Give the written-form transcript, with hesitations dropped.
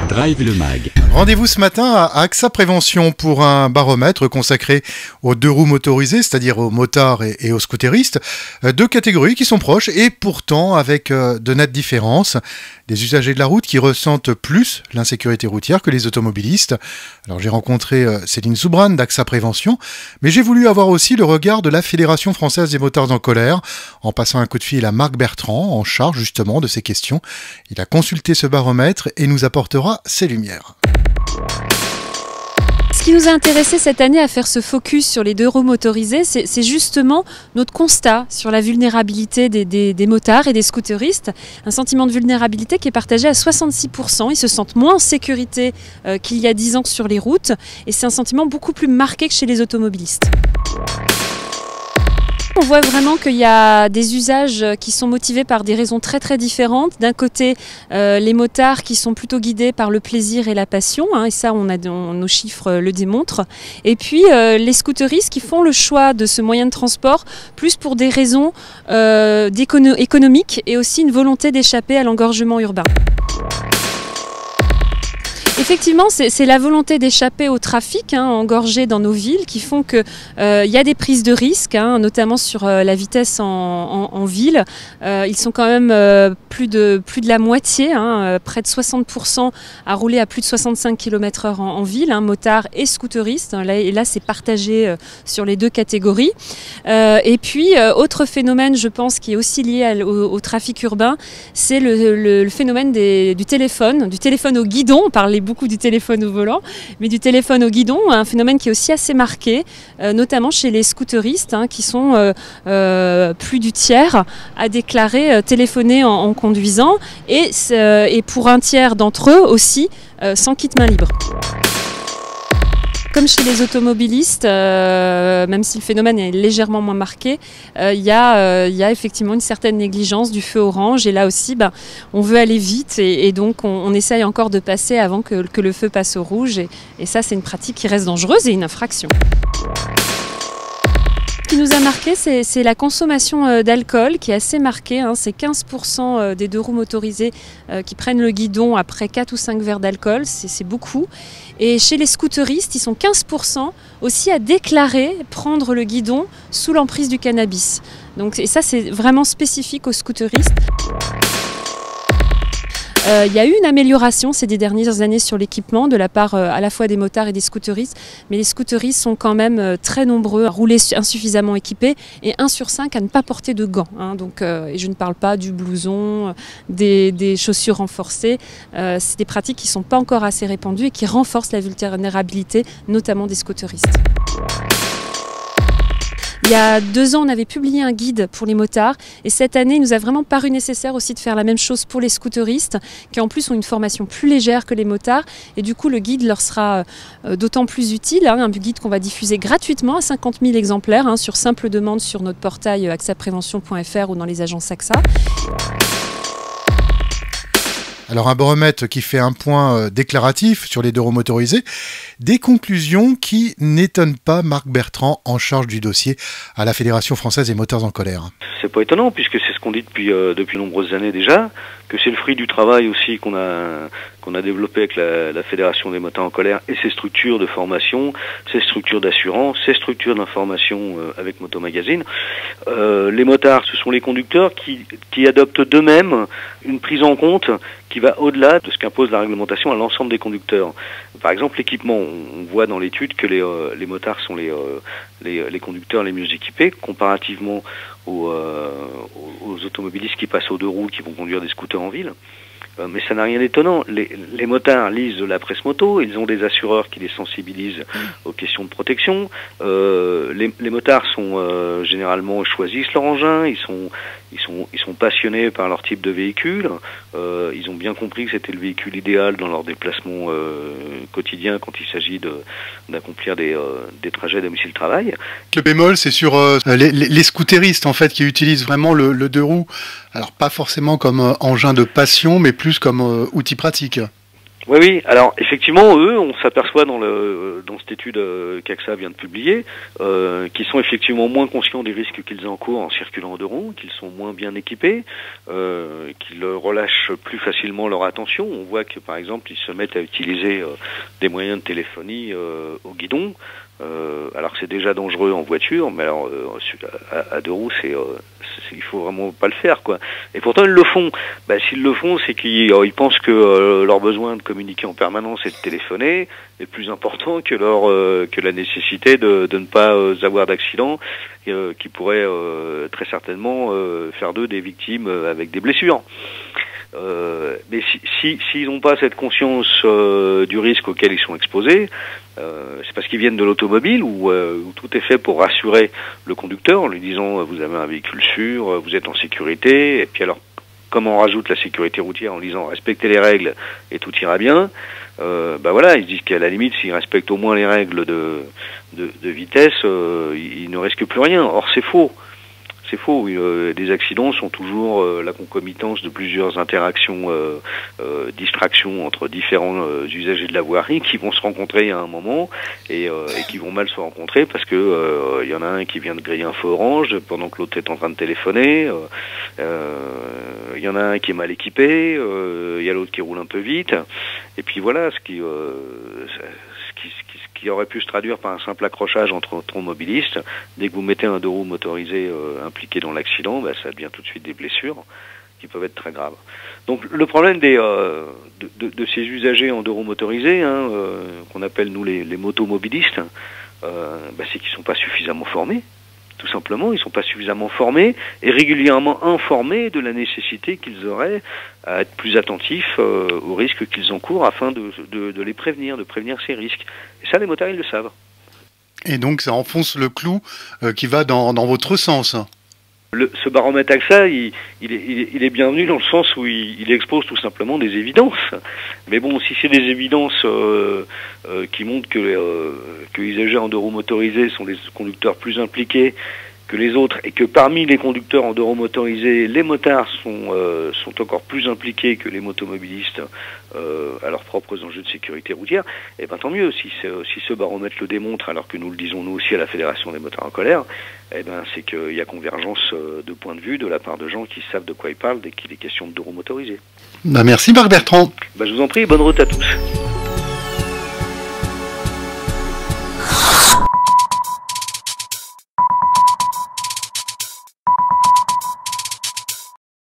Drive le Mag. Rendez-vous ce matin à AXA Prévention pour un baromètre consacré aux deux roues motorisées, c'est-à-dire aux motards et aux scooteristes. Deux catégories qui sont proches et pourtant avec de nettes différences. Des usagers de la route qui ressentent plus l'insécurité routière que les automobilistes. Alors j'ai rencontré Céline Soubrane d'AXA Prévention, mais j'ai voulu avoir aussi le regard de la Fédération française des motards en colère, en passant un coup de fil à Marc Bertrand, en charge justement de ces questions. Il a consulté ce baromètre et nous apportera ses lumières. Ce qui nous a intéressé cette année à faire ce focus sur les deux roues motorisées, c'est justement notre constat sur la vulnérabilité des motards et des scooteristes. Un sentiment de vulnérabilité qui est partagé à 66%. Ils se sentent moins en sécurité qu'il y a 10 ans sur les routes. Et c'est un sentiment beaucoup plus marqué que chez les automobilistes. On voit vraiment qu'il y a des usages qui sont motivés par des raisons très très différentes. D'un côté, les motards qui sont plutôt guidés par le plaisir et la passion, et ça nos chiffres le démontrent. Et puis les scooteristes qui font le choix de ce moyen de transport plus pour des raisons économiques et aussi une volonté d'échapper à l'engorgement urbain. Effectivement, c'est la volonté d'échapper au trafic engorgé dans nos villes qui font qu'il y a des prises de risques, notamment sur la vitesse en ville. Ils sont quand même plus de la moitié, près de 60% à rouler à plus de 65 km/h en ville, motards et scooteristes. Et là, c'est partagé sur les deux catégories. Et puis, autre phénomène, je pense, qui est aussi lié au trafic urbain, c'est le phénomène du téléphone au guidon. On parlait beaucoup du téléphone au volant, mais du téléphone au guidon, un phénomène qui est aussi assez marqué, notamment chez les scooteristes, qui sont plus du tiers à déclarer téléphoner en conduisant, et pour un tiers d'entre eux aussi sans kit main libre. Comme chez les automobilistes, même si le phénomène est légèrement moins marqué, il y a effectivement une certaine négligence du feu orange. Et là aussi, on veut aller vite et donc on essaye encore de passer avant que le feu passe au rouge. Et ça, c'est une pratique qui reste dangereuse et une infraction. Ce qui nous a marqué, c'est la consommation d'alcool qui est assez marquée. C'est 15% des deux roues motorisées qui prennent le guidon après 4 ou 5 verres d'alcool. C'est beaucoup. Et chez les scooteristes, ils sont 15% aussi à déclarer prendre le guidon sous l'emprise du cannabis. Et ça, c'est vraiment spécifique aux scooteristes. Il y a eu une amélioration ces dernières années sur l'équipement de la part à la fois des motards et des scooteristes, mais les scooteristes sont quand même très nombreux à rouler insuffisamment équipés et 1 sur 5 à ne pas porter de gants. Et je ne parle pas du blouson, des chaussures renforcées. C'est des pratiques qui ne sont pas encore assez répandues et qui renforcent la vulnérabilité, notamment des scooteristes. Il y a 2 ans, on avait publié un guide pour les motards et cette année, il nous a vraiment paru nécessaire aussi de faire la même chose pour les scooteristes qui en plus ont une formation plus légère que les motards et du coup le guide leur sera d'autant plus utile, un guide qu'on va diffuser gratuitement à 50 000 exemplaires sur simple demande sur notre portail axaprévention.fr ou dans les agences AXA. Alors un baromètre qui fait un point déclaratif sur les deux roues motorisées, des conclusions qui n'étonnent pas Marc Bertrand en charge du dossier à la Fédération française des motards en colère. C'est pas étonnant puisque c'est ce qu'on dit depuis de nombreuses années déjà, que c'est le fruit du travail aussi qu'on a développé avec la Fédération des motards en colère et ses structures de formation, ses structures d'assurance, ses structures d'information avec Moto Magazine. Les motards, ce sont les conducteurs qui adoptent d'eux-mêmes une prise en compte qui va au-delà de ce qu'impose la réglementation à l'ensemble des conducteurs. Par exemple, l'équipement, on voit dans l'étude que les motards sont les conducteurs les mieux équipés comparativement aux automobilistes qui passent aux deux roues, qui vont conduire des scooters en ville. Mais ça n'a rien d'étonnant. Les motards lisent de la presse moto, ils ont des assureurs qui les sensibilisent aux questions de protection. Les motards sont généralement choisissent leur engin, ils sont passionnés par leur type de véhicule. Ils ont bien compris que c'était le véhicule idéal dans leur déplacement quotidien quand il s'agit d'accomplir des trajets domicile-travail. Le bémol, c'est sur les scooteristes en fait qui utilisent vraiment le deux roues. Alors pas forcément comme engin de passion, mais plus comme outil pratique. Oui, oui. Alors effectivement, eux, on s'aperçoit dans cette étude qu'AXA vient de publier, qu'ils sont effectivement moins conscients des risques qu'ils encourent en circulant en deux roues, qu'ils sont moins bien équipés, qu'ils relâchent plus facilement leur attention. On voit que par exemple, ils se mettent à utiliser des moyens de téléphonie au guidon. Alors que c'est déjà dangereux en voiture, mais alors à deux roues, il faut vraiment pas le faire, quoi. Et pourtant ils le font. S'ils le font, c'est qu'ils pensent que leur besoin de communiquer en permanence et de téléphoner est plus important que la nécessité de ne pas avoir d'accident qui pourrait très certainement faire d'eux des victimes avec des blessures. Mais s'ils n'ont pas cette conscience du risque auquel ils sont exposés, c'est parce qu'ils viennent de l'automobile où tout est fait pour rassurer le conducteur en lui disant vous avez un véhicule sûr, vous êtes en sécurité, et puis alors comme on rajoute la sécurité routière en disant respectez les règles et tout ira bien, voilà, ils se disent qu'à la limite s'ils respectent au moins les règles de vitesse, ils ne risquent plus rien. Or c'est faux. C'est faux. Des accidents sont toujours la concomitance de plusieurs interactions, distractions entre différents usagers de la voirie qui vont se rencontrer à un moment et qui vont mal se rencontrer parce que y en a un qui vient de griller un feu orange pendant que l'autre est en train de téléphoner. Il y en a un qui est mal équipé. Il y a l'autre qui roule un peu vite. Et puis voilà, ce qui aurait pu se traduire par un simple accrochage entre automobilistes. Dès que vous mettez un deux roues motorisé impliqué dans l'accident, ça devient tout de suite des blessures qui peuvent être très graves. Donc le problème de ces usagers en deux roues motorisés, qu'on appelle nous les motomobilistes, c'est qu'ils sont pas suffisamment formés. Tout simplement, ils sont pas suffisamment formés et régulièrement informés de la nécessité qu'ils auraient à être plus attentifs aux risques qu'ils encourent afin de les prévenir, de prévenir ces risques. Et ça, les motards, ils le savent. Et donc, ça enfonce le clou qui va dans votre sens. Ce baromètre AXA, il est bienvenu dans le sens où il expose tout simplement des évidences. Mais bon, si c'est des évidences qui montrent que les usagers en deux roues motorisés sont des conducteurs plus impliqués que les autres et que parmi les conducteurs en deux roues motorisés, les motards sont encore plus impliqués que les motomobilistes à leurs propres enjeux de sécurité routière, et tant mieux. Si ce baromètre le démontre, alors que nous le disons nous aussi à la Fédération des motards en colère, c'est qu'il y a convergence de points de vue de la part de gens qui savent de quoi ils parlent dès qu'il est question de deux roues motorisés. Merci Marc Bertrand. Je vous en prie, bonne route à tous.